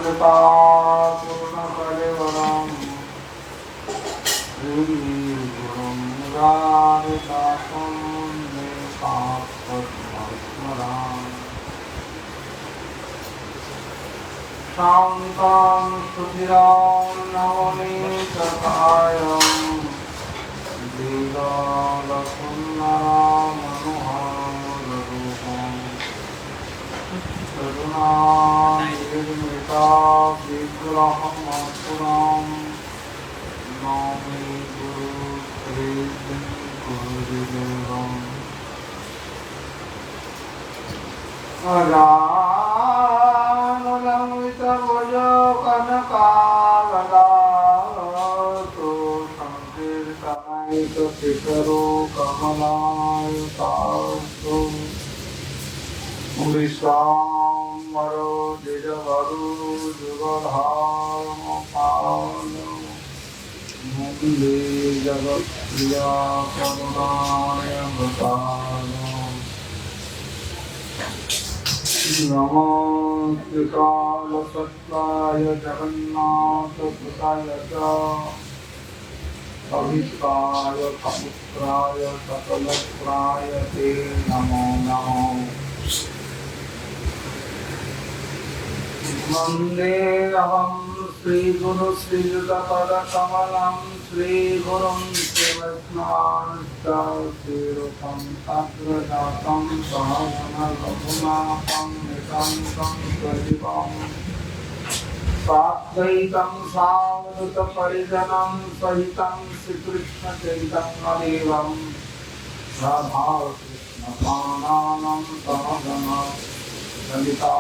कृपा पूर्णकलेवरम् श्रीगुरुं राधिकातं नेकात्मस्मरामि शान्तं सुधिरां नवनीतकायं दीर्घलकुन्नरामनुहाररूपं करुणानिर्मिता विग्रहमसुरां नौमि गुरुदेवम् अजानुलम्बितभुजो कनकावदातो संकीर्तनैकशिखरो कमलायतास्तु विश्वाम्बरो द्विजवरो जुगधामपालो मुन्दे जगत्प्रिया करुणाय भृतानो नमोऽस्तु कालसत्त्वाय जगन्नाथसुताय च अभीष्टाय समुद्राय सकलत्राय ते नमो नमः वन्देऽहं श्रीगुरुश्रीयुतपदकमलं श्रीगुरुं श्रीवैष्णवांश्च श्रीरूपं तद्रजातं सहगणरघुनाथं नितं तं सजीवं साद्वैतं सावधूतपरिजनं सहितं श्रीकृष्णचैतन्यदेवं राधाकृष्णपादानं सहगणं ललिता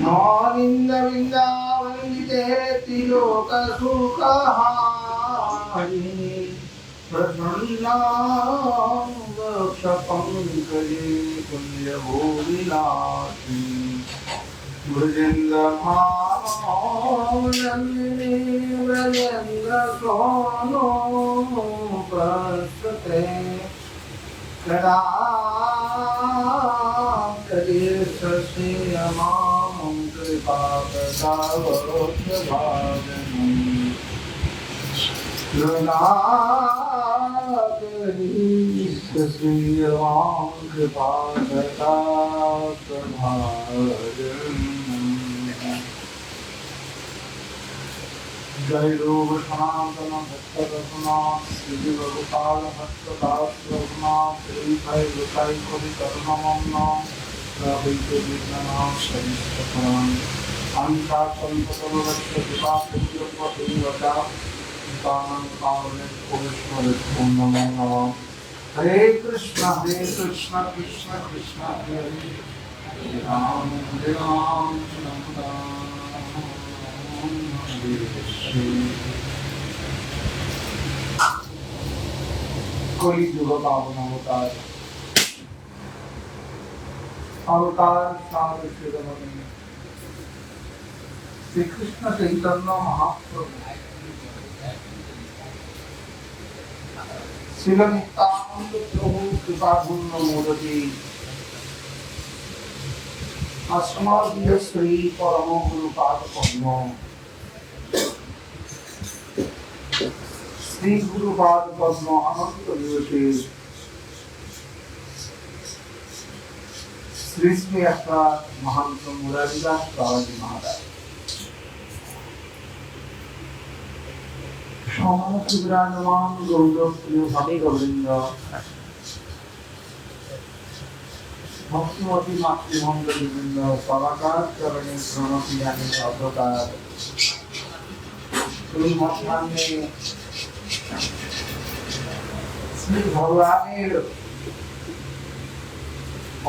गोविन्दवृन्दावन्दिते त्रिलोकसुखहारिणि प्रसन्नाक्षपङ्कजे कुञ्जभोविलासिनि ब्रजेन्द्रभानोनन्दिनी ब्रजेन्द्रसोनो प्रस्तुते कदा करिष्यमां कृपाकटावोत्सभाजनं कदा करिष्यमां कृपाकटावोत्सभाजनं जय रूप सनातन भक्त रघुनाथ श्री गोपाल भक्त दास रघुनाथ श्री भय लुकाई कवि करुणमन्ना प्रभुते विघ्ननाथ शरीरं अंका संततम रक्त कृपा पुण्यवती वचा पावन पावन पुरुषों नमो नमः हरे कृष्ण कृष्ण कृष्ण हरे राम कोई युग पावन अवतार अवतार श्री कृष्ण चैतन्य महाप्रभु श्रील नित्यानंद प्रभु कृपापूर्ण मोदती अस्मदीय श्री परम गुरुपाद पद्म श्री गुरुपाद पद्म अनंत निवसे श्री श्री महंत मुरारीदास बाबाजी महाराज समस्त विराजमान गौरव प्रिय भक्तवृंद भक्तिमती मातृमंडलीवृंद सदाकार चरणे प्रणति यानी अवतार श्री मध्यान्हे श्री भगवानेर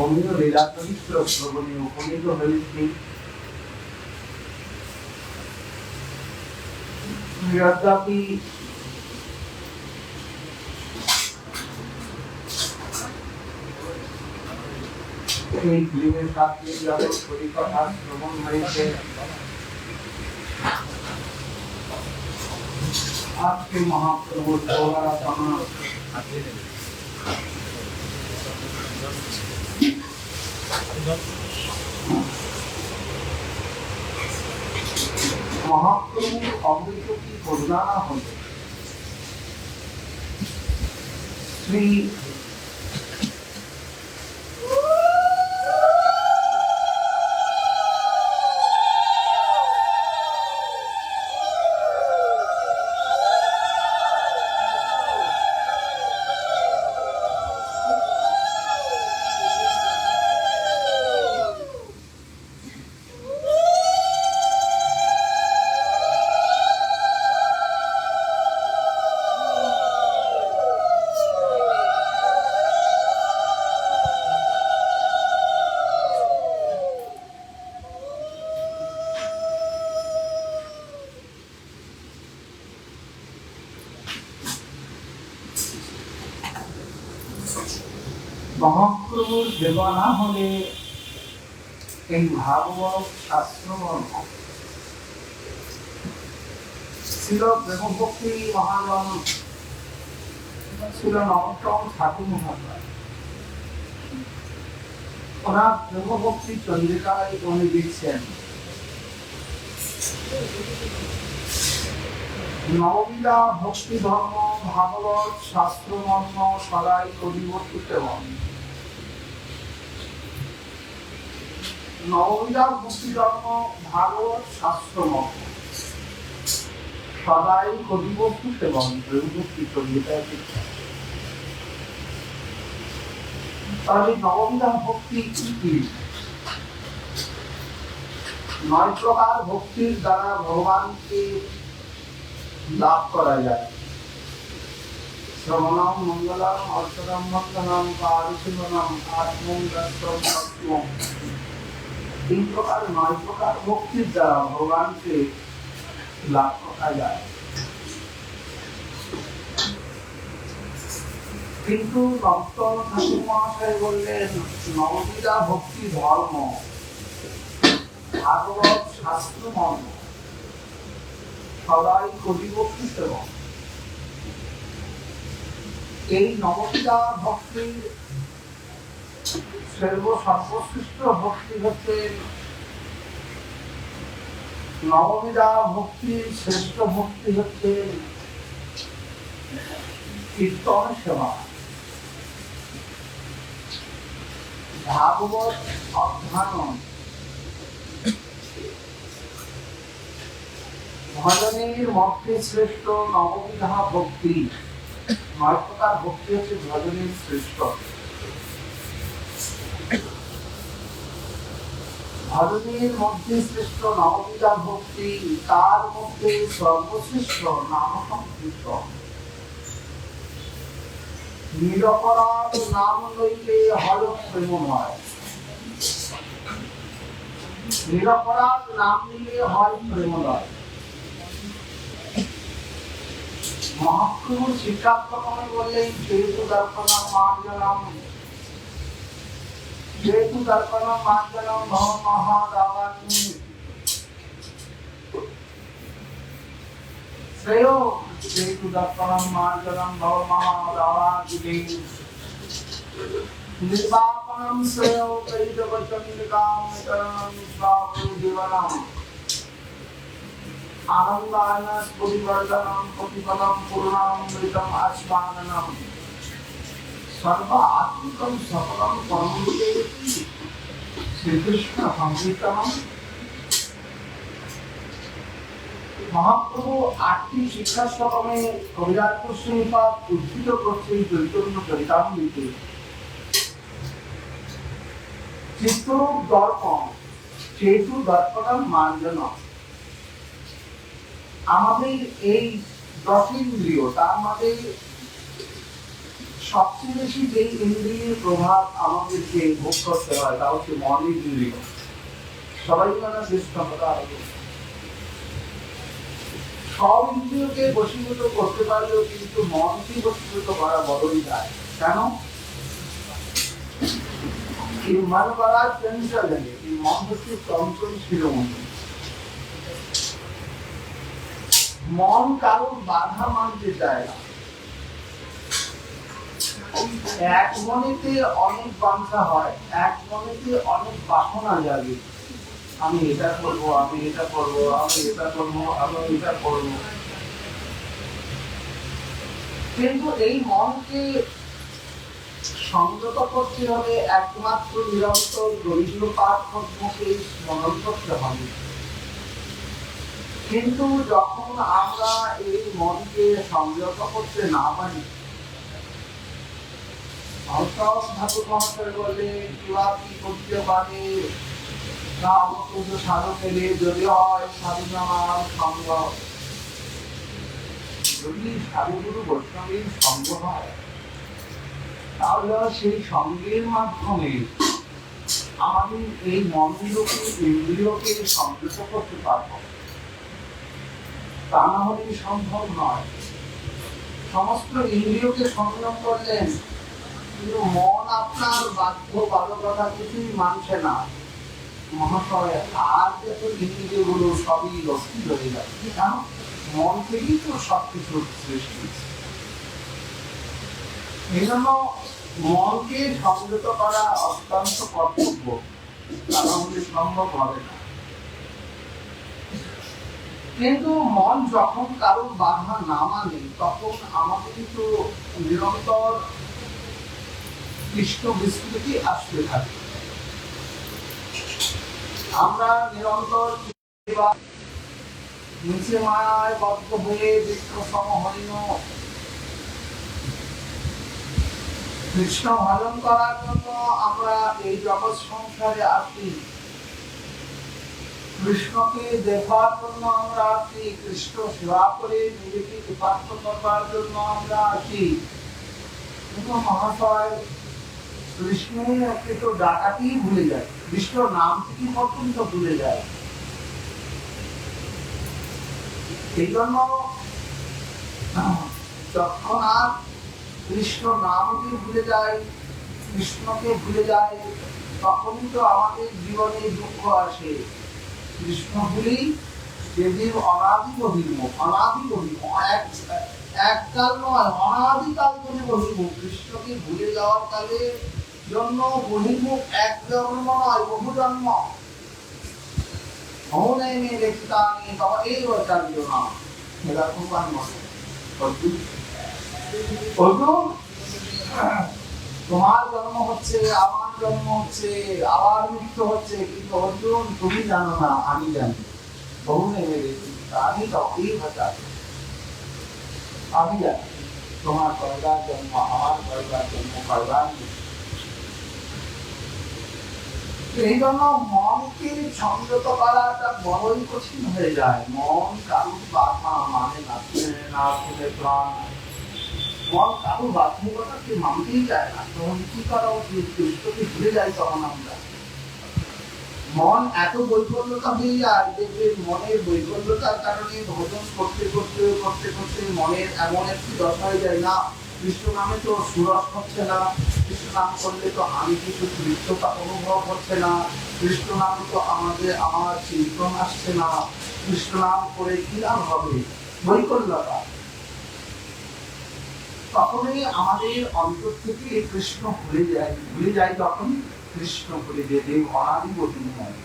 অন্য লীলা চরিত্র শ্রবণে উপনীত হয়েছি। যদ্যপি এই ফিল্মের সাথে জগৎ পরিকথা শ্রবণ হয়েছে, আজকে মহাপ্রভুর মহাপ্রভুর অমৃত কি করুণা না হলে শ্রী মহাপ্রভুর দেওয়া না হলে এই ভাগবত শাস্ত্র ছিল প্রেমভক্তি মহাজন ছিল নবতম ঠাকুর মহাশয়। ওনার প্রেমভক্তি চন্দ্রিকায় উনি দিচ্ছেন নববিধা ভক্তি ধর্ম ভাগবত শাস্ত্র মর্ম সদাই কবিবর্তিত নববিধা ভক্তি ধর্ম ভাগবত শাস্ত্র মর্ম সদাই কবিবর্তিত এবং প্রেমভক্তি চন্দ্রিকায় দিচ্ছেন। তাহলে নববিধা ভক্তি কি? 9 প্রকার ভক্তির দ্বারা ভগবানকে লাভ করা যায়। শ্রবণম মঙ্গলম অর্চনম মঙ্গলম পারিশীলনম আত্মং। এই প্রকার 9 প্রকার ভক্তির দ্বারা ভগবানকে লাভ করা যায়। কিন্তু নবতম ঠাকুর মহাশয় বললেন নববিধা ভক্তি ধর্ম ভাগবত শাস্ত্র মর্ম সদাই কবিবর্তী সেবক। এই নববিধা ভক্তির সর্বশ্রেষ্ঠ ভক্তি হচ্ছে নববিধা ভক্তির শ্রেষ্ঠ ভক্তি হচ্ছে কীর্তন সেবা, ভাগবত অধ্যয়ন, ভজনের মধ্যে শ্রেষ্ঠ নববিধা ভক্তি। 9 প্রকার ভক্তি হচ্ছে ভজনের শ্রেষ্ঠ। ভজনের মধ্যে শ্রেষ্ঠ নববিধা ভক্তি, তার মধ্যে সর্বশ্রেষ্ঠ নাম সংকীর্তন। নিরপরাধ নাম লইলে হয় প্রেমময়। নিরপরাধ নাম নিলে হয় প্রেমময়। মহাপ্রভু শিক্ষাত্মক বললেন যেহেতু দর্পণম মার্জনম যেহেতু দর্পণম মার্জনম ভব মহাদাবাগ্নি শ্রেয় যেহেতু দর্পণম মার্জনম ভব মহাদাবাগ্নি নির্বাপনম শ্রেয় কৈতবচন্দিকাম তরণম স্বাভু জীবনম আনন্দায়ন পরিবর্ধনম প্রতিপদম পূর্ণামৃতম আস্বাদনম সর্ব আত্মিকম সফলম কর্মরূপে শ্রীকৃষ্ণ সংকীর্তনম। মহাপ্রভু 8টি শিক্ষাশ্রমে কবিরাজ গোস্বামীপাদ উদ্ধৃত করছেন চৈতন্য চরিতামৃতে। চিত্তরূপ দর্পণ যেহেতু দর্পণম মার্জনম। আমাদের এই 10 ইন্দ্রিয় তার মধ্যে সবচেয়ে বেশি যে ইন্দ্রিয়ের প্রভাব আমাদেরকে ভোগ করতে হয় তা হচ্ছে মনের ইন্দ্রিয়। সবাই মানে দৃষ্টান্তটা সব ইন্দ্রিয়কে বশীভূত করতে পারলেও কিন্তু মনকে বশীভূত করা বড়ই যায়। কেন? এই মন করার চঞ্চল লাগে, এই মন হচ্ছে চঞ্চল শিরোমণি। মন কারোর বাধা মানতে চায় না। এক মনেতে অনেক বাঞ্ছা হয়, এক মনেতে অনেক বাসনা জাগে, আমি এটা করবো, আমি এটা করবো, আমি এটা করবো, আমি এটা করবো। কিন্তু এই মনকে সংযত করতে হলে একমাত্র নিরন্তর দরিদ্র পাঠ্যকে স্মরণ করতে হবে। কিন্তু যখন আমরা এই মনকে সংযত করতে না পারি, ঠাকুর মহাশয় বলে কিবা কি করতে পারে না, সাধু পেলে যদি হয় সাধু নামার সঙ্গ, যদি সাধুগুরু বৈষ্ণবের সঙ্গ হয়, তাহলে সেই সঙ্গের মাধ্যমে আমাদের এই মনগুলোকে ইন্দ্রিয়কে সংযত করতে পারবো। তা না হলে সম্ভব নয়। সমস্ত ইন্দ্রিয়কে সংযম করলেন, কিন্তু মন আপনার বাধ্যবাধকতা কিছুই মানছে না মহাশয়, আর যত ইন্দ্রিয়গুলো সবই অস্থির হয়ে যাচ্ছে। কেন? মন থেকেই তো সবকিছুর সৃষ্টি। এই জন্য মনকে সংযত করা অত্যন্ত কর্তব্য, তা না হলে সম্ভব হবে না। কিন্তু মন যখন কারো বাধা না মানে, তখন আমাদের তো নিরন্তর কৃষ্ণ বিস্মৃতি আসতে থাকে। আমরা নিরন্তর নিচে মায়ায় বদ্ধ হয়ে বৃক্ষ সমহীন কৃষ্ণ ভজন করার জন্য আমরা এই জগৎ সংসারে আসি, কৃষ্ণকে দেখার জন্য আমরা আসি, কৃষ্ণ সেবা করে নিজেকে কৃপার্থ করবার জন্য আমরা আসি। কিন্তু মহাশয় কৃষ্ণকে তো ডাকাতেই ভুলে যায়, কৃষ্ণ নাম থেকে পর্যন্ত ভুলে যায়। এই জন্য যখন আর কৃষ্ণ নামকে ভুলে যায়, কৃষ্ণকে ভুলে যায়, তখনই তো আমাদের জীবনে দুঃখ আসে। কৃষ্ণ ভুলি দেবীর অনাদি বহির্মুখ, অনাদি বহির্মুখ, এককাল নয় অনাদিকাল ধরে বহির্মুখ। কৃষ্ণকে ভুলে যাওয়ার কালে জন্য বহির্মুখ এক জন্ম নয়, বহু জন্ম। তোমার জন্ম হচ্ছে, আমার জন্ম হচ্ছে, আবার মৃত্যু হচ্ছে, কিন্তু অর্জুন তুমি জানো না, আমি জানি। বহু নেমে গেছি, আমি তখনই ভাষা, আমি জানি তোমার কয়বার জন্ম, আমার কয়বার জন্ম, কয়বার মৃত্যু। এই জন্য মনকে সংযত করাটা বড়ই কঠিন হয়ে যায়। মন কারুর বাধা মানে না, না শুনে প্রাণ, মন কারুর বাধ্যকতাকে মানতেই চায় না। তখন কি করা উচিত? কৃষ্ণকে ভুলে যাই তখন আমরা। মন এত বৈকল্যতা হয়ে যায়, দেখবে মনের বৈকল্যতার কারণে ভজন করতে করতে করতে করতে মনের এমন একটি দশা হয়ে যায়, না কৃষ্ণ নামে তো সুরস হচ্ছে না, কৃষ্ণ নাম করলে তো আমি কিছু তৃপ্ততা অনুভব হচ্ছে না, কৃষ্ণ নামে তো আমার চিন্তন আসছে না, কৃষ্ণ নাম করে কি লাভ হবে? বৈকল্যতা। তখনই আমাদের অন্তর থেকে কৃষ্ণ ভুলে যায় তখন কৃষ্ণ ভুলে যায়, দেব অনাদি বহিন হয়।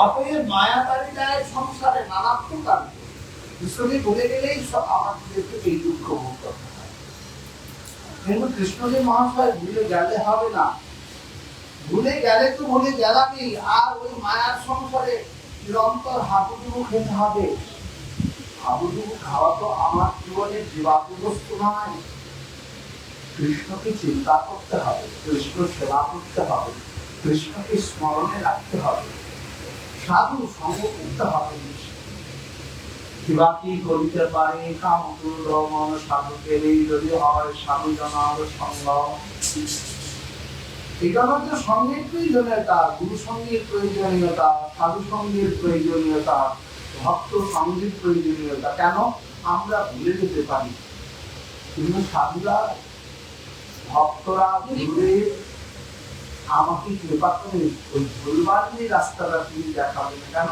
অতএব মায়াকারী যায় সংসারে নানা প্রকার। কৃষ্ণকে ভুলে গেলেই আমাদেরকে এই দুঃখ ভোগ করতে হয়। কিন্তু কৃষ্ণকে মহাশয় ভুলে গেলে হবে না। ভুলে গেলে তো ভুলে গেলামই, আর ওই মায়ার সংসারে নিরন্তর হাবুডুবু খেতে হবে। হাবুডুবু খাওয়া তো আমার জীবনের জীবাত্ম বস্তু নয়। কৃষ্ণকে চিন্তা করতে হবে, কৃষ্ণ সেবা করতে হবে, কৃষ্ণকে স্মরণে রাখতে হবে, সাধু সঙ্গ করতে হবে। কিবা কি করিতে পারে কাম মন সাধু পেলেই যদি হয় সাধু জনার সঙ্গ। এটা আমাদের সঙ্গের প্রয়োজনীয়তা, গুরু সঙ্গের প্রয়োজনীয়তা, সাধু সঙ্গের প্রয়োজনীয়তা, ভক্ত সঙ্গের প্রয়োজনীয়তা। কেন? আমরা ভুলে যেতে পারি, কিন্তু সাধুরা ভক্তরা ঘুরে আমাকে কৃপা করে ওই ভুলবার যে রাস্তাটা তিনি দেখাবেন। কেন?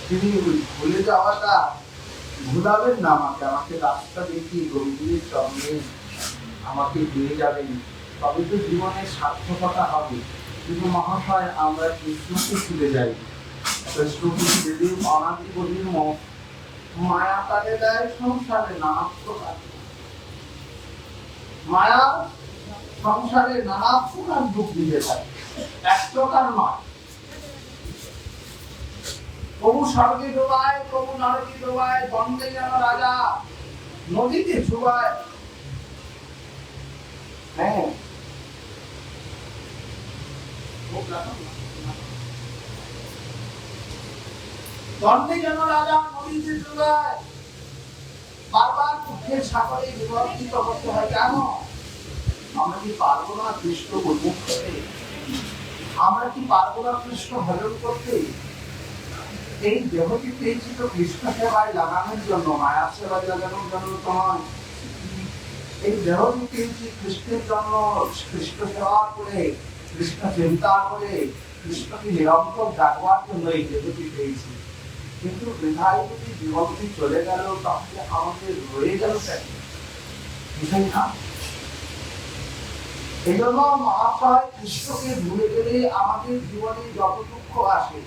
তিনি ভুলে যাওয়াটা ভুলাবেন না আমাকে, আমাকে রাস্তা দেখিয়ে গভীরের সঙ্গে আমাকে দিয়ে যাবেন, তবে তো জীবনের সার্থকতা হবে। কিন্তু মহাশয় আমরা কৃষ্ণকে ভুলে যাই। কৃষ্ণকে যদি অনাদি গভীর মায়া তাকে দেয় সংসারে নানা প্রকার, মায়া সংসারে নানা প্রকার দুঃখ দিতে থাকে, এক প্রকার নয়। কবু স্বর্গে ডোবায়, কবু নরকে ডোবায়, দ্বন্দ্বে যেন রাজা নদীতে ডুবায়। হ্যাঁ, দ্বন্দ্বে যেন রাজা নদীতে ডুবায়। বারবার দুঃখের সাগরে বিবর্তিত করতে হয়। কেন? আমরা কি পারবো না কৃষ্ণ উন্মুখ করতে? আমরা কি পারবো না কৃষ্ণ ভজন করতে? এই দেহটি পেয়েছি তো কৃষ্ণ সেবায় লাগানোর জন্য, মায়ার সেবায় লাগানোর জন্য তো নয়। এই দেহটি পেয়েছি কৃষ্ণের জন্য, কৃষ্ণ সেবা করে, কৃষ্ণ চিন্তা করে, কৃষ্ণকে নিরন্তর ডাকবার জন্য এই দেহটি পেয়েছি। কিন্তু বৃথায় যদি জীবনটি চলে গেল, তাহলে আমাদের রয়ে গেল কেন? না, এই জন্য মহাশয় কৃষ্ণকে ভুলে গেলে আমাদের জীবনে যত দুঃখ আসে।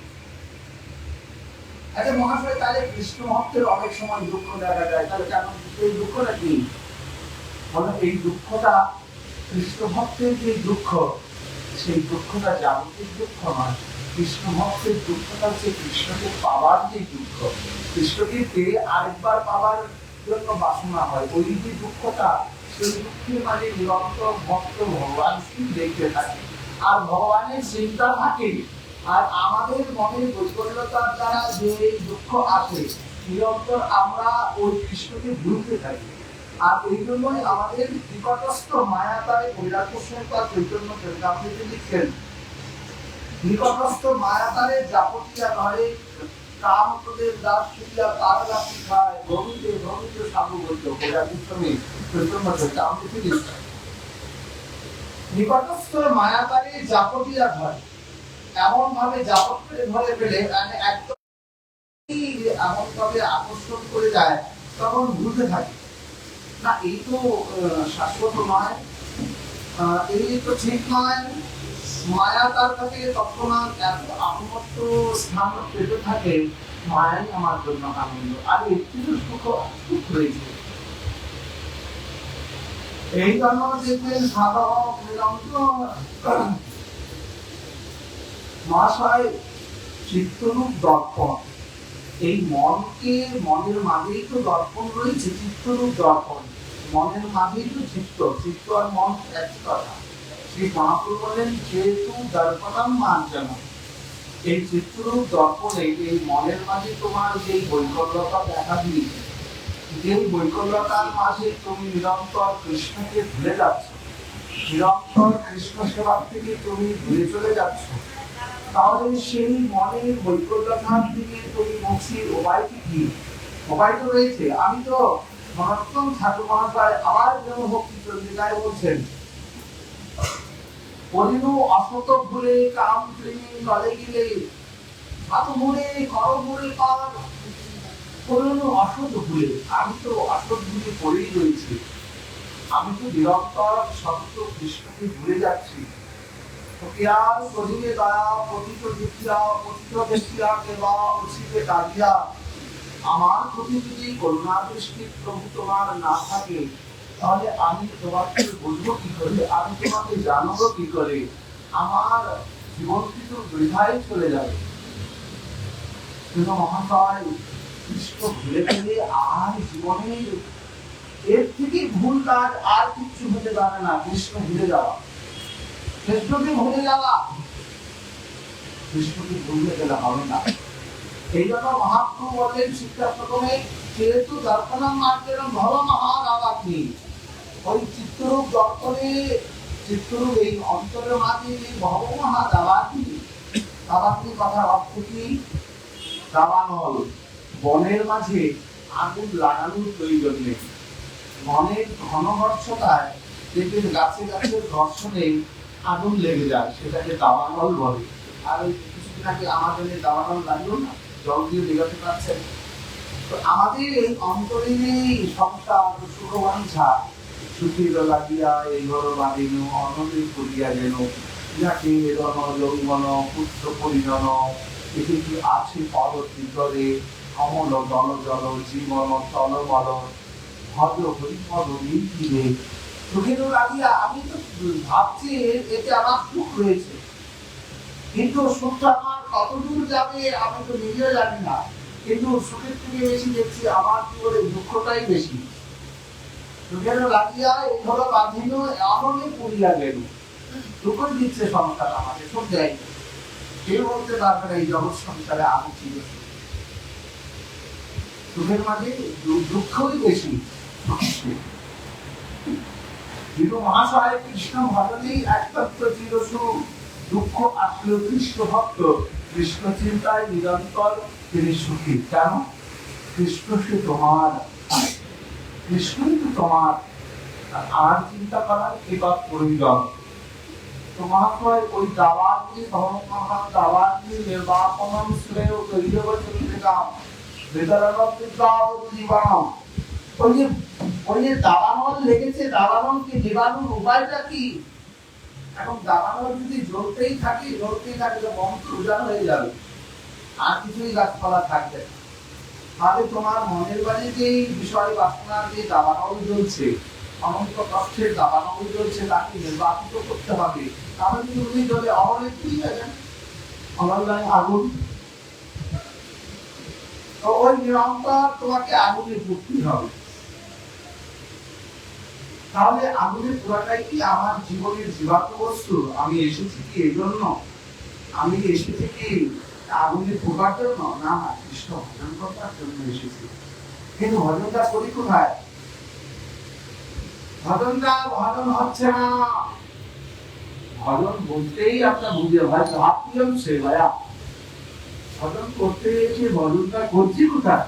আচ্ছা মহাশয়, তাহলে কৃষ্ণ ভক্তের অনেক সময় দুঃখ দেখা যায়, তাহলে কেন এই দুঃখটা কি? এই দুঃখটা কৃষ্ণ ভক্তের যে দুঃখ, সেই দুঃখটা জাগতিক দুঃখ নয়। কৃষ্ণ ভক্তের দুঃখটা হচ্ছে কৃষ্ণকে পাওয়ার যে দুঃখ, কৃষ্ণকে পেয়ে আরেকবার পাওয়ার জন্য বাসনা হয়। ওই যে দুঃখটা, সেই দুঃখের মাঝে নিরন্তর ভক্ত ভগবানকে দেখতে থাকে, আর ভগবানের চিন্তা থাকে। আর আমাদের মনের বৈকল্যতার দ্বারা যে দুঃখ আসে, নিরন্তর আমরা ওই কৃষ্ণকে ভুলতে থাকি। আর এই জন্যই আমাদের নিকটস্থ মায়াতারে কৈলাসের চৈতন্য চরিতামৃতে লিখছেন, নিকটস্থ মায়াতারে যাপটিয়া ঘরে কামতদের দাস ছুটিয়া তার রাশি খায়, ভবিতে ভবিতে সাধু বলতো কৈলাসের চৈতন্য চরিতামৃতে লিখছেন। নিকটস্থ মায়াতারে যাপটিয়া ঘরে এমন ভাবে যাপট করে ধরে ফেলে, একদম এমন ভাবে আকর্ষণ করে যায়, তখন ভুলতে থাকে না এই তো শাশ্বত নয়, এই তো ঠিক নয়। মায়া তার কাছে তৎক্ষণাৎ এত আনন্দ স্থান পেতে থাকে, মায়াই আমার জন্য আনন্দ। আর একটু সুখ সুখ রয়েছে। এই জন্য দেখবেন সাধক নিরন্তর মহাশয় চিত্তরূপ দর্পণ, এই মনকে, মনের মাঝেই তো দর্পণ রয়েছে, চিত্তরূপ দর্পণ। মনের মাঝেই তো চিত্ত, চিত্ত আর মন এক কথা। শ্রী মহাপ্রভু বলেন যেহেতু দর্পণম মার্জন, এই চিত্তরূপ দর্পণে এই মনের মাঝে তোমার যে বৈকল্যতা দেখা দিয়েছে, যে বৈকল্যতার মাঝে তুমি নিরন্তর কৃষ্ণকে ভুলে যাচ্ছ, নিরন্তর কৃষ্ণ সেবার থেকে তুমি ভুলে চলে যাচ্ছ, তাহলে সেই মনের বৈকল্যতার দিকে তুমি মুক্তির উপায়টি কি? উপায় তো রয়েছে। আমি তো মহাত্ম ঠাকুর মহাশয় আবার যেন ভক্তি চন্দ্রিকায় বলছেন, পরিণু অসত ভুলে কাম প্রেমী তলে গেলে হাত মুড়ে কর মুড়ে পার। পরিণু অসত ভুলে, আমি তো অসত ভুলে পড়েই রয়েছি, আমি তো নিরন্তর সত্য কৃষ্ণকে ভুলে যাচ্ছি। আমার প্রতি যদি করুণা দৃষ্টি প্রভু তোমার না থাকে, তাহলে আমি তোমাকে বুঝবো কি করে, আমি তোমাকে জানবো কি করে? আমার জীবন কিন্তু বৃথায় চলে যাবে। কিন্তু মহাশয় কৃষ্ণ ভুলে গেলে আর জীবনে এর থেকে ভুল কাজ আর কিছু হতে পারে না। কৃষ্ণ ভুলে যাওয়া, কৃষ্ণকে ভুলে যাওয়া, কৃষ্ণকে ভুলে গেলে হবে না। এই জন্য মহাপ্রভু বলেন শিক্ষাশ্রমে, যেহেতু দর্পণম মার্গেরম ভব মহাদাবাগ্নি, ওই চিত্তরূপ দর্পণে, চিত্তরূপ এই অন্তরের মাঝে ভব মহাদাবাগ্নি। দাবাগ্নি কথার অর্থ কি? দাবানল, বনের মাঝে আগুন লাগানোর প্রয়োজন নেই। বনের ঘনঘর্ষতায় দেখবেন গাছে গাছের ঘর্ষণে আগুন লেগে যায়, সেটাকে দাবানল বলে। আর ওই কিছুদিন আগে আমাদের দাবানল লাগলো না, জল দিয়ে বিগাতে পারছেন? তো আমাদের এই অন্তরে এই সংসার সুখবাঞ্ছা, সুখীর লাগিয়া এই ঘর বাঁধিন অনলে করিয়া যেন যাকে রণ যৌবন পুত্র পরিজন পৃথিবী আছে পর্বত ভিতরে অমল দল জল জীবন তলবল ভজ হরিপদ নীতিরে। সুখের লাগিয়া আমি তো ভাবছি এতে আমার সুখ রয়েছে, কিন্তু সুখটা আমার কতদূর যাবে আমি তো নিজেও জানি না। কিন্তু সুখের থেকে বেশি দেখছি আমার জীবনে দুঃখটাই বেশি। সুখের লাগিয়া এই হলো বাঁধিল অনলে পড়িয়া গেল। দুঃখই দিচ্ছে সংসার আমাকে, সুখ দেয়। কেউ বলতে পারবে না এই জগৎ সংসারে আমি ছিল। সুখের মাঝে দুঃখই বেশি। কিন্তু মহাশয় কৃষ্ণ ভজনেই একমাত্র চিরসুখ। দুঃখ আসলেও কৃষ্ণ ভক্ত, কৃষ্ণ চিন্তায় নিরন্তর তিনি সুখী। কেন? কৃষ্ণ সে তোমার, কৃষ্ণই তো তোমার, আর চিন্তা করার এবার প্রয়োজন। তো মহাশয় ওই দাবাগ্নি ধর্মমহা দাবাগ্নি নির্বাপনম শ্রেয় দৈব চন্দ্রিকাম বেদারণম বিদ্যাবতু জীবনম। ওই যে দাবানল লেগেছে, দাবানলকে নিবানোর উপায়টা কি? এখন দাবানল যদি জ্বলতেই থাকে তো মন্ত্র উজাড় হয়ে যাবে, আর কিছুই গাছপালা থাকবে না। তাহলে তোমার মনের বাড়ি যে বিষয় বাসনা যে দাবানল জ্বলছে, অনন্ত কষ্টের দাবানল জ্বলছে, তাকে নির্বাপিত করতে হবে। তাহলে যদি জ্বলে অহলে কি যাবেন অনলাইন আগুন, তো ওই নিরন্তর তোমাকে আগুনে পড়তে হবে। তাহলে আগুনের পোড়াটাই কি আমার জীবনের জীবাত্ম বস্তু? আমি এসেছি কি এই জন্য? আমি এসেছি কি আগুনে পোড়ার জন্য? না, কৃষ্ণ ভজন করার জন্য এসেছি। কিন্তু ভজনটা করি কোথায়? ভজন হচ্ছে না। ভজন বলতেই আপনার বুঝে ভাই ভাবছিলাম সে ভাইয়া ভজন করতে এসে ভজনটা করছি কোথায়?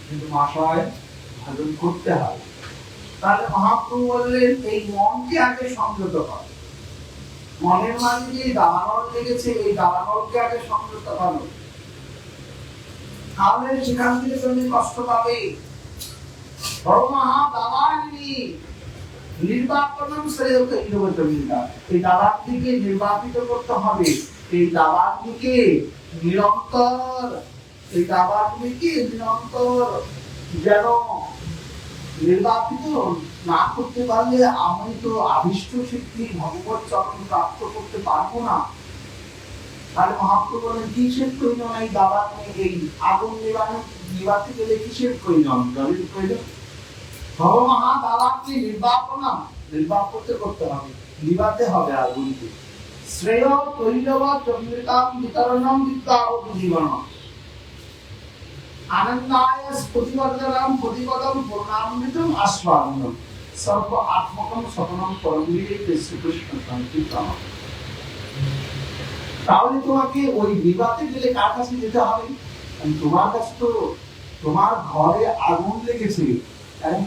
কিন্তু মহাশয় ভজন করতে হবে। তাহলে মহাপ্রভু বললেন এই মনকে আগে সংযত কর। মনের মাঝে যে দাবানল লেগেছে, এই দাবানলকে আগে সংযত করো, তাহলে সেখান থেকে তুমি কষ্ট পাবে। নির্বাপনম শ্রেয় দৈব। এই দাবাগ্নিকে নির্বাপিত করতে হবে। এই দাবাগ্নিকে নিরন্তর যেন নির্বাপিত না করতে পারলে আমি তো আবিষ্ট সিদ্ধি ভগবত চরণ প্রাপ্ত করতে পারবো না। তাহলে মহাপ্রভু বলেন কিসের প্রয়োজন? এই দাবাগ্নি, এই আগুন নিবাতে গেলে কিসের প্রয়োজন? জলের প্রয়োজন। ভগমহা দাবাগ্নি নির্বাপিত করতে হবে, নিবাতে হবে আগুনকে। শ্রেয় তৈলব চন্দ্রিকাম বিতরণম বিদ্যাবতু জীবনম আনন্দায় স্ফুটিবর্ধনম প্রতিপদম পূর্ণামৃতম আস্বাদনম সর্ব আত্মকম সপনম পরমবীরে শ্রীকৃষ্ণ সংকীর্তন। তাহলে তোমাকে ওই বিবাদে গেলে কার কাছে যেতে হবে? তোমার কাছে তো তোমার ঘরে আগুন লেগেছে, এবং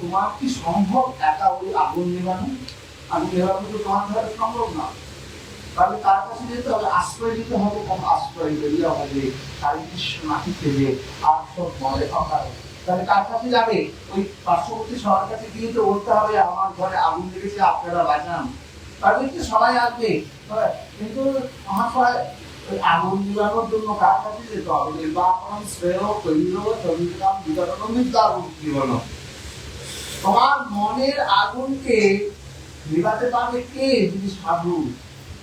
তোমার কি সম্ভব একা ওই আগুন নেভানো? আগুন নেভানো তো তোমার ঘরে সম্ভব না। তাহলে কার কাছে যেতে হবে? আশ্রয় দিতে হবে। কোন আশ্রয় বেরিয়ে হবে? কৃষ্ণ মাটি থেকে আর সব মরে অকাল। তাহলে কার কাছে যাবে? ওই পার্শ্ববর্তী সবার কাছে গিয়ে তো বলতে হবে আমার ঘরে আগুন লেগেছে, আপনারা বাঁচান। তাহলে তো সবাই আসবে। কিন্তু মহাশয় ওই আগুন নিবানোর জন্য কার কাছে যেতে হবে? নির্বাপন শ্রেয় তৈলব চন্দ্রিকাম বিতরণম বিদ্যাবতু জীবনম। তোমার মনের আগুনকে নিবাতে পারবে কে? যিনি সাধু,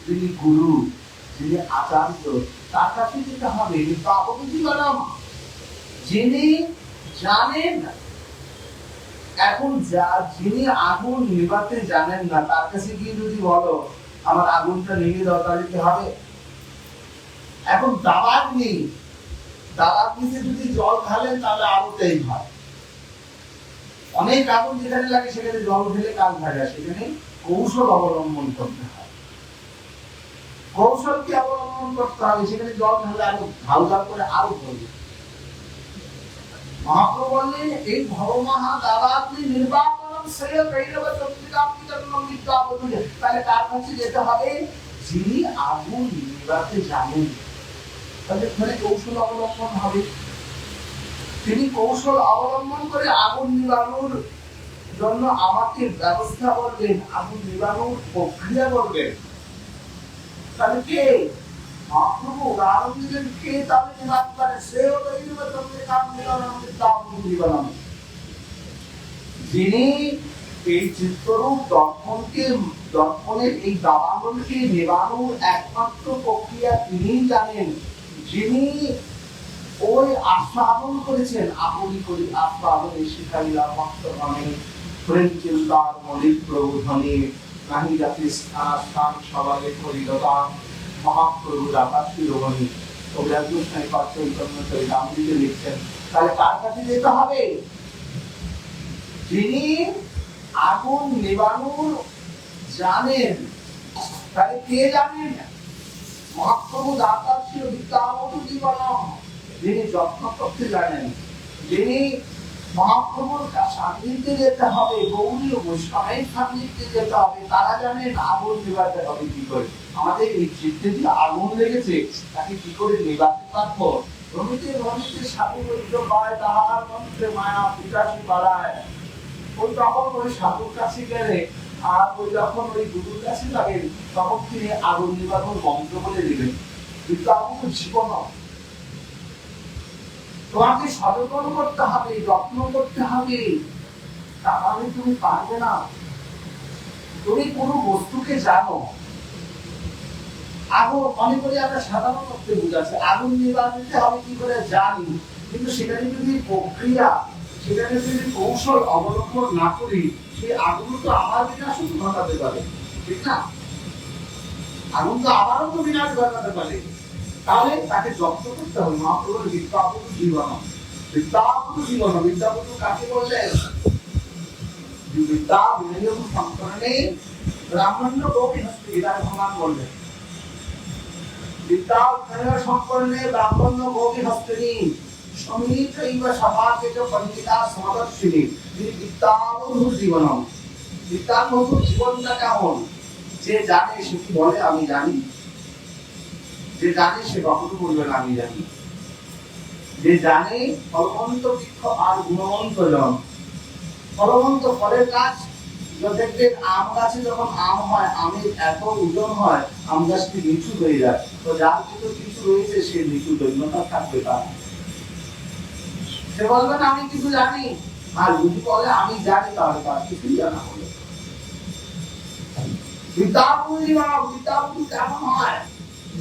যিনি গুরু, যিনি আচার্য, তার কাছে যেতে হবে। বিদ্যাবতু জীবনম, যিনি জানেন। এখন যিনি আগুন নিবাতে জানেন না, তার কাছে গিয়ে যদি বলো আমার আগুনটা নিভিয়ে দাও, তাহলে কি হবে? এখন দাবাগ্নিতে যদি জল ঢালেন তাহলে আরো তেজ হয়। অনেক আগুন যেখানে লাগে সেখানে জল ঢেলে কাজ হয় না, সেখানে কৌশল অবলম্বন করতে হয়। কৌশলকে অবলম্বন করতে হবে, সেখানে জল ঢালে আরো ঢাল করে আরো ধরবে। মহাপ্রভু বললেন এই ভবমহা দাবাগ্নি নির্বাপনম শ্রেয় তৈলব চন্দ্রিকাম বিতরণম বিদ্যাবতু। তাহলে কার কাছে যেতে হবে? যিনি আগুন নিবাতে জানেন। তাহলে কৌশল অবলম্বন হবে। তিনি কৌশল অবলম্বন করে আগুন নিবানোর জন্য আমাকে ব্যবস্থা করবেন, আগুন নিবানোর প্রক্রিয়া করবেন। তাহলে কে? মহাপ্রভু উদাহরণ দিলেন, কে তাহলে নিবান করে? সে হলো যিনি এই চিত্তরূপ দর্পণের এই দাবানলকে নেবানোর একমাত্র প্রক্রিয়া তিনি জানেন, যিনি ওই আস্বাদন করেছেন, আপনি করি আস্বাদনে শিখাইলা ভক্তগণে প্রেম চিন্তার মলিক প্রবোধনে নাহি জাতি স্থান সবাগে করিলতা মহাপ্রভু দাতা শিরোমণি। কবিরাজ গোস্বামী পাঠ চৈতন্য চরিতামৃতে লিখছেন। তাহলে কার কাছে যেতে হবে? যিনি আগুন নেবানোর জানেন। তাহলে কে জানেন? মহাপ্রভু দাতা শির বিদ্যাবতু জীবনম, যিনি যত্ন করতে জানেন, যিনি মহাপ্রভুর সান্নিধ্যে যেতে হবে, গৌরী বৈষ্ণবের সান্নিধ্যে যেতে হবে, তারা জানেন আগুন নেবাতে হবে কি করে। আমাদের এই চিত্তে যে আগুন লেগেছে তাকে কি করে নেবাতে পারবো? রমিতে রমিতে সাধু বৈদ্য পায়, তাহার মন্ত্রে মায়া পিতাসী বাড়ায়। ওই তখন ওই সাধুর কাছে গেলে আর ওই যখন ওই গুরুর কাছে যাবেন তখন তিনি আগুন নিবানোর মন্ত্র বলে দিবেন। কিন্তু আমাকে জীবন তোমাকে সচেতন করতে হবে, যত্ন করতে হবে, তাহলে তুমি পারবে না। তুমি কোনো বস্তুকে জানো, আগুন মনে করি আমরা সাধারণ করতে বুঝাচ্ছি, আগুন নিবাতে হবে কি করে জানি, কিন্তু সেখানে যদি প্রক্রিয়া, সেখানে যদি কৌশল অবলম্বন না করি, সেই আগুন তো আমার বিনাশ ঘটাতে পারে, ঠিক না? আগুন তো আমারও তো বিনাশ ঘটাতে পারে। তাহলে তাকে যত্ন করতে হবে। মহাপ্রভুর বিদ্যাবতু জীবন, বিদ্যাবতু জীবন, বিদ্যাবতু কাকে বললেন? বিদ্যা বিনয় সংকরণে ব্রাহ্মণ্য গোপী হস্তে, এটা ভগবান বললেন। বিদ্যা বিনয় সংকরণে ব্রাহ্মণ্য গোপী হস্তিনী সমীচৈব সমাজে পণ্ডিতা সমদর্শিনী। তিনি বিদ্যাবতুর জীবনম। বিদ্যাবতুর জীবনটা কেমন? যে জানে সে কি বলে আমি জানি, যে জানে সে কখনো বলবে না আমি জানি। যে জানে ফলবন্ত বৃক্ষ আর গুণবন্ত জন। ফলবন্ত ফলের গাছ দেখবেন, আম গাছে যখন আম হয়, আমের এত ওজন হয়, আম গাছটি নিচু হয়ে যায়। তো যার ভিতর কিছু রয়েছে সে নিচু দৈন্যতা থাকবে তার। সে বলবে না আমি কিছু জানি, আর যদি বলে আমি জানি তাহলে তার কিছুই জানা হলো। বিদ্যাবতু জীবন, বিদ্যাবতু কেমন হয়?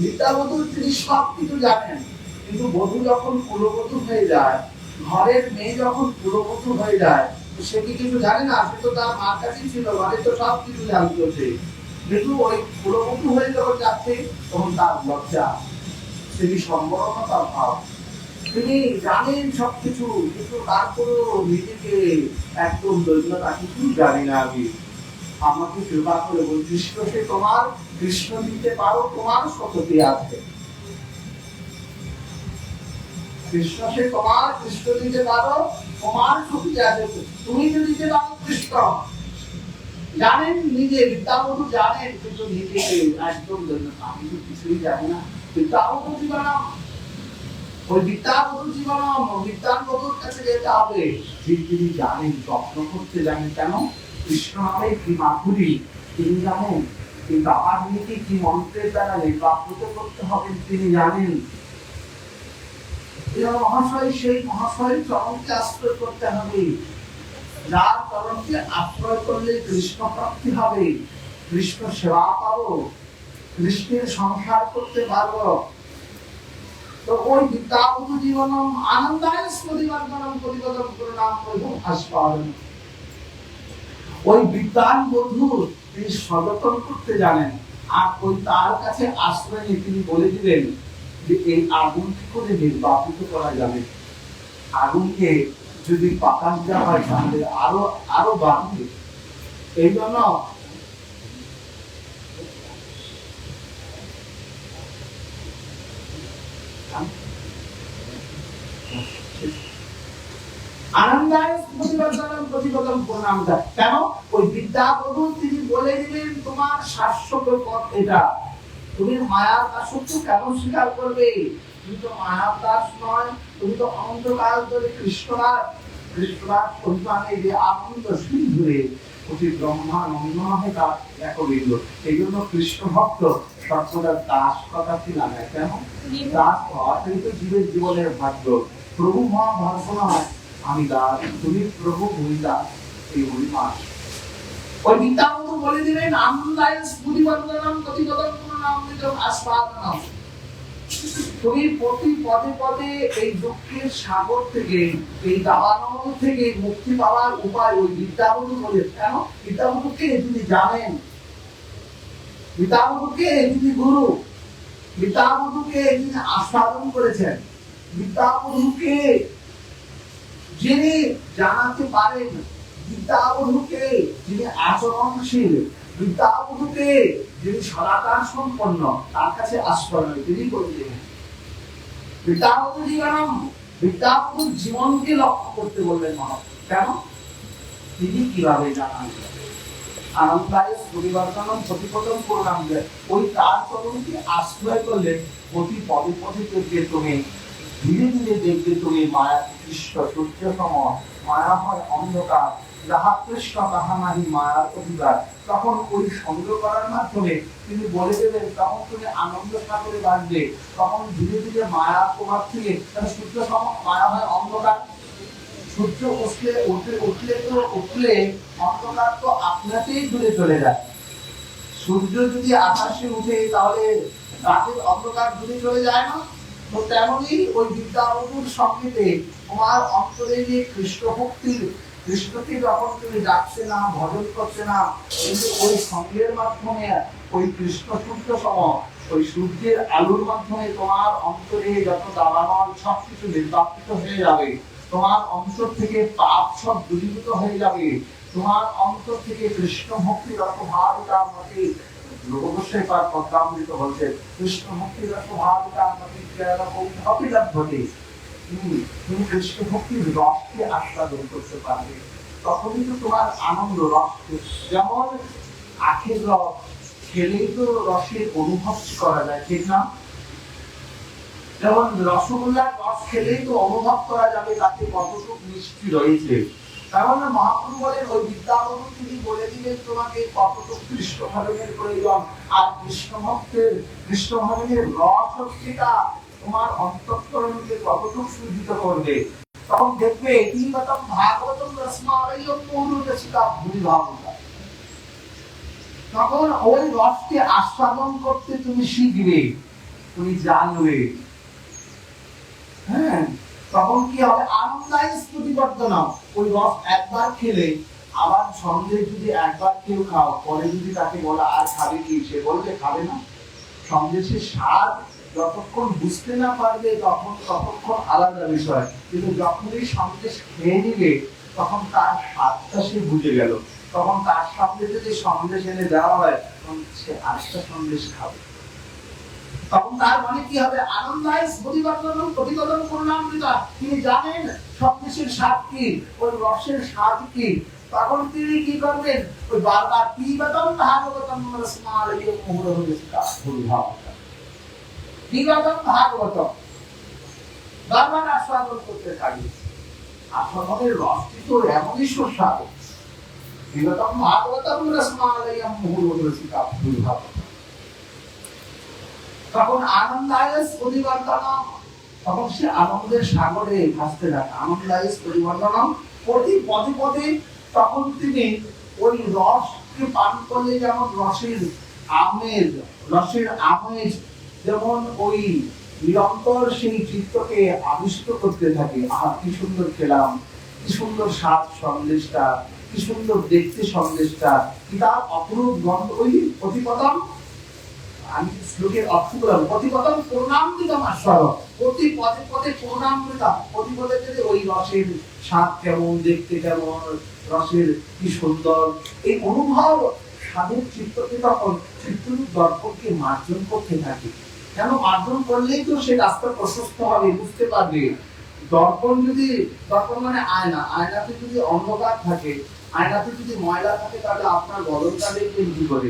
বিদ্যাবতু তিনি সব কিছু জানেন, কিন্তু বধূ যখন কুলবধূ হয়ে যায়, ঘরের মেয়ে যখন কুলবধূ হয়ে যায়, সে কি কিছু জানে না? সে তো তার মার কাছেই ছিল, ঘরে তো সব কিছু জানতো সে, কিন্তু ওই কুলবধূ হয়ে যখন যাচ্ছে তখন তার লজ্জা, তিনি সম্বরণতার ভাব, তিনি জানেন সবকিছু, কিন্তু তারপরেও নিজেকে একদম দৈন্যতা, কিছু জানি না আমি, আমাকে কৃপা করে বল কৃষ্ণ, সে তোমার কৃষ্ণ দিতে পারো, তোমার শক্তি আছে। কৃষ্ণ সে তোমার কৃষ্ণ দিতে পারো, তোমার শক্তি আছে। তুমি তো দিতে পারো কৃষ্ণ। জানেন নিজে, বিদ্যাবতু জানেন, কিন্তু নিজেকে একদম আমি তো কিছুই জানি না। বিদ্যাবতু জীবনম, ওই বিদ্যাবতু জীবনম, বিদ্যাবতুর কাছে যেতে হবে। তিনি জানেন, যত্ন করতে জানেন। কেন? কৃষ্ণ নামে কি মাধুরী তিনি জানেন, কিন্তু আমার নিজে কি মন্ত্রের দ্বারা নির্বাপিত করতে হবে তিনি জানেন। মহাশয়, সেই মহাশয় চরণকে আশ্রয় করতে হবে। যার চরণকে আশ্রয় করলে কৃষ্ণ প্রাপ্তি হবে, কৃষ্ণ সেবা পাবো, কৃষ্ণের সংসার করতে পারবো। তো ওই বিদ্যাবতু জীবনম আনন্দায় স্মৃতিবর্ধনম প্রতিপদম করুণাম প্রভু আস্বাদন। ওই বিদ্যান বধূ তিনি সযতন করতে জানেন, আর ওই তার কাছে আশ্রয় নিয়ে তিনি বলে দিলেন যে এই আগুন কি করে নির্বাপিত করা যাবে। আগুনকে যদি বাতাস দেওয়া হয় তাহলে আরো আরো বাড়বে। এই জন্য আনন্দায় প্রতিবর্তন প্রতিপদম প্রণাম। কেন? ওই বিদ্যাবধূ তিনি বলে দিলেন তোমার শাশ্বত পথ এটা, তুমি মায়ার দাসত্ব কেন স্বীকার করবে? তুমি তো মায়ার দাস নয়, তুমি তো অনন্তকাল ধরে কৃষ্ণনাথ পরিমাণে যে আনন্দ সিন্ধুরে অতি ব্রহ্মানন্দ নহে তার একবিন্দু। এই জন্য কৃষ্ণ ভক্ত সর্বদা দাস কথা কি লাগায়, কেন? দাস হওয়াটাই তো জীবের জীবনের ভাগ্য। প্রভু মহা ভাগ্য নয় আমি দাস, তুমি প্রভু ভূমি দাস, এই হরিমাস। ওই বিদ্যাবন্ধু বলে দিলেন আনন্দায় স্ফুটিবর্ধনম প্রতিপদম পুনরামৃতম আস্বাদনম। তুমি প্রতি পদে পদে এই দুঃখের সাগর থেকে, এই দাবানল থেকে মুক্তি পাওয়ার উপায় ওই বিদ্যাবন্ধু বলে। কেন? বিদ্যাবন্ধুকে তিনি জানেন, বিদ্যাবন্ধুকে তিনি গুরু, বিদ্যাবন্ধুকে তিনি আস্বাদন করেছেন, বিদ্যাবন্ধুকে যিনি জানাতে পারেন, বিদ্যাবন্ধুকে যিনি আচরণশীল, বিদ্যাবন্ধুকে যিনি সদাচার সম্পন্ন, তার কাছে আশ্রয় তিনি করলেন। বিদ্যাবন্ধু জীবনম, বিদ্যাবন্ধুর জীবনকে লক্ষ্য করতে বললেন মহাপ্রভু। কেন? তিনি কিভাবে জানান? আনন্দায় পরিবর্তনম প্রতিপদম প্রণাম দেয়, ওই তার চরণকে আশ্রয় করলে প্রতি পদে পদে দেখবে তুমি, ধীরে ধীরে দেখবে তুমি মায়া কৃষ্ণ সূর্য সম, মায়া হয় অন্ধকার, যাহা কৃষ্ণ তাহা নাহি মায়ার অধিকার। তখন ওই সংগ্রহ করার মাধ্যমে তিনি বলে দেবেন, তখন তুমি আনন্দ সাগরে বাঁচবে। তখন ধীরে ধীরে মায়া তোমার থেকে, সূর্য সম মায়া হয় অন্ধকার, সূর্য উঠলে অন্ধকার তো আপনাতেই দূরে চলে যায়। সূর্য যদি আকাশে উঠে তাহলে রাতের অন্ধকার দূরে চলে যায় না? তো তেমনই ওই বিদ্যাবন্ধুর সঙ্গীতে তোমার অন্তরে যে কৃষ্ণ ভক্তির, কৃষ্ণকে যখন তুমি ডাকছে না, ভজন করছে না, কিন্তু ওই সঙ্গের মাধ্যমে ওই কৃষ্ণ সূর্য সম, ওই সূর্যের আলোর মাধ্যমে তোমার অন্তরে যত দাবানল সবকিছু নির্বাপিত হয়ে যাবে, তোমার অন্তর থেকে পাপ সব দূরীভূত হয়ে যাবে, তোমার অন্তর থেকে কৃষ্ণ ভক্তি রসভাবিতা মতে লোকবশ্যই পার পদ্মামৃত বলছে, কৃষ্ণ ভক্তি রসভাবিতা মতে অভিলাভ ঘটে, তুমি কৃষ্ণ ভক্তির রসকে আস্বাদন করতে পারবে। তখনই তো তোমার আনন্দ রস, যেমন আখের রস খেলেই তো রসের অনুভব করা যায়, ঠিক না? যেমন রসগোল্লার রস খেলেই তো অনুভব করা যাবে তাতে কতটুকু মিষ্টি রয়েছে। কারণ মহাপ্রভু বলেন ওই বিদ্যাবন্ধু তিনি বলে দিলেন তোমাকে কতটুকু কৃষ্ণ ভজনের প্রয়োজন, আর কৃষ্ণ ভজনের রস হচ্ছেটা তোমার অন্তঃকরণকে কতটুকু শুদ্ধিত করবে। তখন দেখবে এটিমতম ভাগবতম রসমালয়ম পৌরুরসিকা ভূরিভাবতা। তখন ওই রসকে আস্বাদন করতে তুমি শিখবে, তুমি জানবে। হ্যাঁ, তখন কি হবে? আনন্দায় স্ফুটিবর্ধনম। ওই রস একবার খেলে আবার সন্দেহ যদি একবার কেউ খাও, পরে যদি তাকে বলা আর খাবে কি, সে বলবে খাবে না। সন্দেশের স্বাদ যতক্ষণ বুঝতে না পারবে ততক্ষণ আলাদা বিষয়, কিন্তু যখনই সন্দেশ খেয়ে নিবে তখন তার স্বাদটা সে বুঝে গেল। তখন তার সামনে যদি সন্দেশ এনে দেওয়া হয় তখন সে আরেকটা সন্দেশ খাবে। তখন তার মানে কি হবে? আনন্দায় প্রতিবর্তন প্রতিবদন করুণামৃতা। তিনি জানেন সন্দেশের স্বাদ কি, ওই রসের স্বাদ কি। তখন তিনি কি করবেন? ওই বারবার পিবতম ভাগবতম রসমালয়ম মুহুরহস্তা ভূরিভাবতা, পিবতম ভাগবতম বারবার আস্বাদন করতে থাকবে। আস্বাদনের রসটি তো এমনই সুস্বাদু। পিবতম ভাগবতম রসমালয়ম মুহুরহস্তা ভূরিভাবতা। তখন আনন্দায়স পরিবর্তনম, তখন সে আনন্দের সাগরে ভাসতে থাকে। আনন্দায়স পরিবর্তনম, প্রতি পদে পদে তখন তিনি ওই রসকে পান করলে যেমন রসের আমেজ যেমন ওই নিরন্তর সেই চিত্তকে আবিষ্ট করতে থাকে। আহা কি সুন্দর খেলাম, কি সুন্দর স্বাদ সন্দেশটা, কি সুন্দর দেখতে সন্দেশটা, কি তার অপরূপ গন্ধ। ওই প্রতিপদম, আমি শ্লোকের অর্থ করলাম, প্রতিপদম পূর্ণামৃতম আস্বাদন, প্রতি পদে পদে পূর্ণামৃতা, প্রতি পদে পদে ওই রসের স্বাদ কেমন, দেখতে কেমন, রসের কি সুন্দর, এই অনুভব স্বাদের চিত্তকে তখন চিত্তরূপ দর্পণকে মার্জন করতে থাকে। কেন? মার্জন করলেই তো সে রাস্তা প্রশস্ত হবে, বুঝতে পারবে। দর্পণ মানে আয়না, আয়নাতে যদি অন্ধকার থাকে, আয়নাতে যদি ময়লা থাকে, তাহলে আপনার বদলটা দেখবেন কি করে?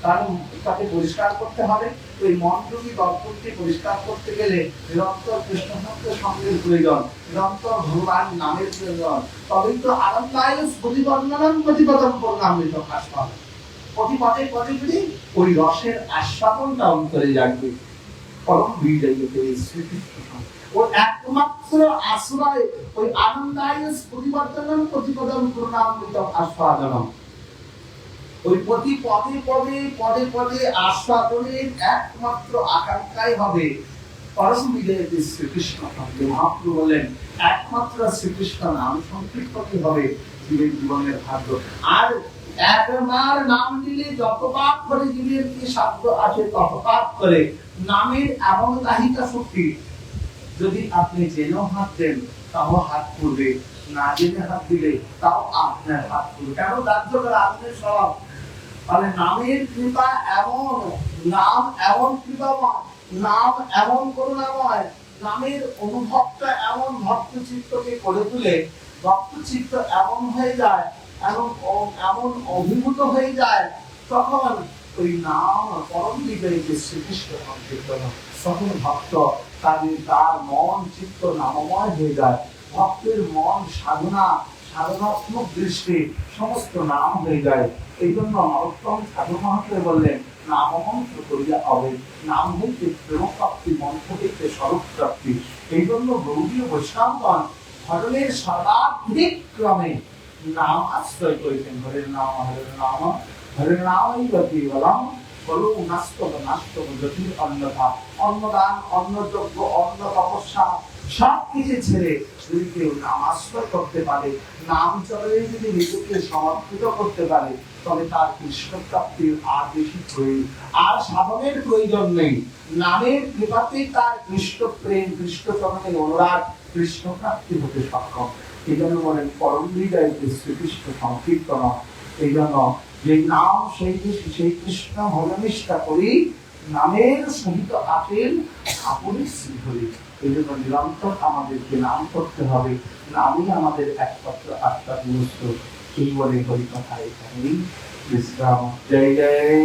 কারণ তাকে পরিষ্কার করতে হবে। ওই মনরূপী দর্পণকে পরিষ্কার করতে গেলে নিরন্তর কৃষ্ণ ভক্তের সঙ্গের প্রয়োজন, নিরন্তর ভগবান নামের প্রয়োজন। তবেই তো আনন্দায় স্ফুটিবর্ণনম প্রতিপদম পূর্ণামৃত ভাস পাবে। প্রতি পদে পদে পদে ওই রসের আস্বাদনটা অন্তরে জাগবে। পরম বিজয়ীতে শ্রীকৃষ্ণ ওর একমাত্র আশ্রয় ওই আনন্দায় স্ফুটিবর্ণনম প্রতিপদম পূর্ণামৃত আস্বাদনম। ওই প্রতি পদে পদে পদে পদে আস্বাদনের একমাত্র আকাঙ্ক্ষাই হবে পরম বিজয়ীতে শ্রীকৃষ্ণ। মহাপ্রভু বললেন একমাত্র শ্রীকৃষ্ণ নাম সংকীর্তনই হবে জীবের জীবনের ভাগ্য। আর একবার নাম নিলে যত পাপ করে জীবের কি সাধ্য আছে তত পাপ করে। নামের এমন দাহিকা শক্তি, যদি আপনি জেনেও হাত দেন তাও হাত পড়বে, না জেনে হাত দিলে তাও আপনার হাত পড়বে। কেন রাজ্য করে আপনার স্বভাব। মানে নামের কৃপা এমন, নাম এমন কৃপাময়, নাম এমন করুণাময়, নামের অনুভবটা এমন ভক্ত চিত্তকে করে তুলে, ভক্ত চিত্ত এমন হয়ে যায়, এমন অভিভূত হয়ে যায়, তখন ওই নাম পরম বিজয়ীতে শ্রীকৃষ্ণ সংকীর্তন। সকল ভক্ত তার মন চিত্ত নামময় হয়ে যায়। ভক্তের মন সাধনাত্মক দৃষ্টি সমস্ত নাম হয়ে যায়। এই জন্য নরোত্তম ঠাকুর মহাশয় বললেন নামমন্ত্র করিয়া হবে, নাম হইতে প্রেম প্রাপ্তি, মন্ত্র হইতে স্বরূপ প্রাপ্তি। এই জন্য গৌড়ীয় বৈষ্ণবগণ ভজনের সর্বাধিক ক্রমে নাম আশ্রয় করেছেন। হরের নাম হরের নাম হরের নামই কেবলম বলো নাস্তব নাস্তব জ্যোতির অন্নদা। অন্নদান, অন্নযজ্ঞ, অন্ন তপস্যা সব কিছু ছেড়ে যদি কেউ নাম আশ্রয় করতে পারে, নাম চলে যদি নিজেকে সমর্পিত করতে পারে, তবে তার কৃষ্ণ প্রাপ্তির আর বেশি প্রয়োজন, আর সাধনের প্রয়োজন নেই। নামের কৃপাতে তার কৃষ্ণ প্রেম, কৃষ্ণ চরণের অনুরাগ, কৃষ্ণ প্রাপ্তি হতে সক্ষম। এই জন্য বলেন পরম বিজয়ীতে শ্রীকৃষ্ণ সংকীর্তন। এই জন্য যে নাম সেই কৃষ্ণ হরনিষ্ঠা করি, নামের সহিত আপেল আপনি শ্রীহরি। এই জন্য নিরন্তর আমাদেরকে নাম করতে হবে, নামই আমাদের একমাত্র আত্মার বস্তু। এই বলে হরি কথা এখানেই বিশ্রাম। জয় জয়।